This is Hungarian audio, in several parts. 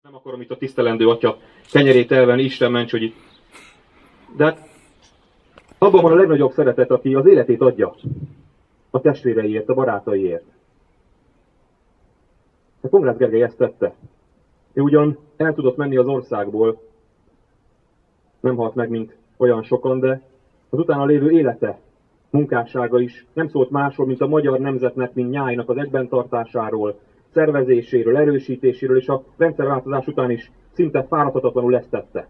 Nem akarom itt a tisztelendő atya kenyerét elvenni, Isten ments, hogy itt. De hát abban van a legnagyobb szeretet, aki az életét adja a testvéreiért, a barátaiért. De Pongrácz Gergely ezt tette. Ő ugyan el tudott menni az országból, nem halt meg, mint olyan sokan, de az utána lévő élete, munkássága is nem szólt másról, mint a magyar nemzetnek, mint nyájnak az egyben tartásáról, szervezéséről, erősítéséről, és a rendszerváltozás után is szinte fáradhatatlanul ezt tette.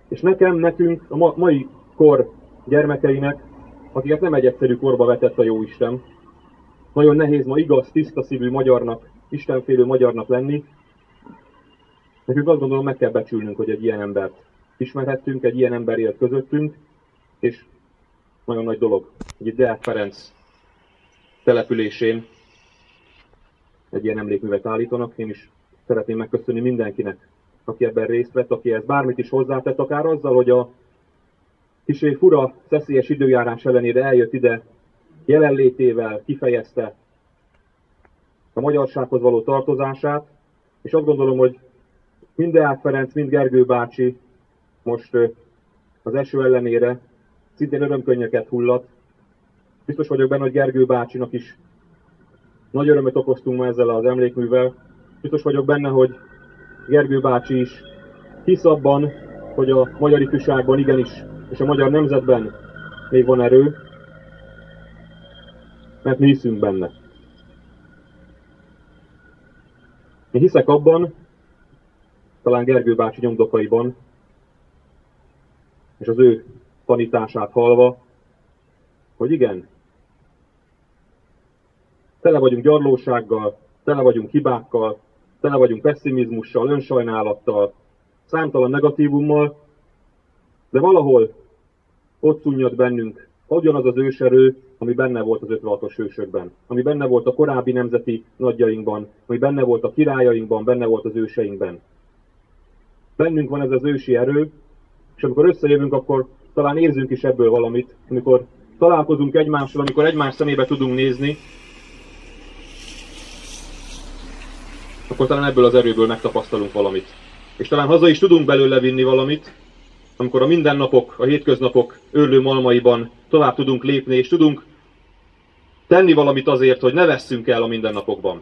És nekünk, a mai kor gyermekeinek, akiket nem egy egyszerű korba vetett a Jóisten, nagyon nehéz ma igaz, tiszta szívű magyarnak, istenfélő magyarnak lenni, nekünk azt gondolom meg kell becsülnünk, hogy egy ilyen embert ismerhettünk, egy ilyen ember élt közöttünk, és nagyon nagy dolog, hogy itt Deák Ferenc településén egy ilyen emlékművet állítanak. Én is szeretném megköszönni mindenkinek, aki ebben részt vett, aki ezt bármit is hozzátett, akár azzal, hogy a kicsi fura, szeszélyes időjárás ellenére eljött ide, jelenlétével kifejezte a magyarsághoz való tartozását, és azt gondolom, hogy mind Deák Ferenc, mind Gergő bácsi most az eső ellenére szintén örömkönnyeket hullat. Biztos vagyok benne, hogy Gergő bácsinak is nagy örömet okoztunk ma ezzel az emlékművel. Biztos vagyok benne, hogy Gergő bácsi is hisz abban, hogy a magyar ifjúságban igenis, és a magyar nemzetben még van erő, mert mi hiszünk benne. Én hiszek abban, talán Gergő bácsi nyomdokaiban, és az ő tanítását hallva, hogy igen, tele vagyunk gyarlósággal, tele vagyunk hibákkal, tele vagyunk pessimizmussal, önsajnálattal, számtalan negatívummal, de valahol ott szunnyad bennünk ugyanaz az őserő, ami benne volt az 56-os hősökben, ami benne volt a korábbi nemzeti nagyjainkban, ami benne volt a királyainkban, benne volt az őseinkben. Bennünk van ez az ősi erő, és amikor összejövünk, akkor talán érzünk is ebből valamit, amikor találkozunk egymással, amikor egymás szemébe tudunk nézni, akkor talán ebből az erőből megtapasztalunk valamit. És talán haza is tudunk belőle vinni valamit, amikor a mindennapok, a hétköznapok őrlő malmaiban tovább tudunk lépni, és tudunk tenni valamit azért, hogy ne vesszünk el a mindennapokban.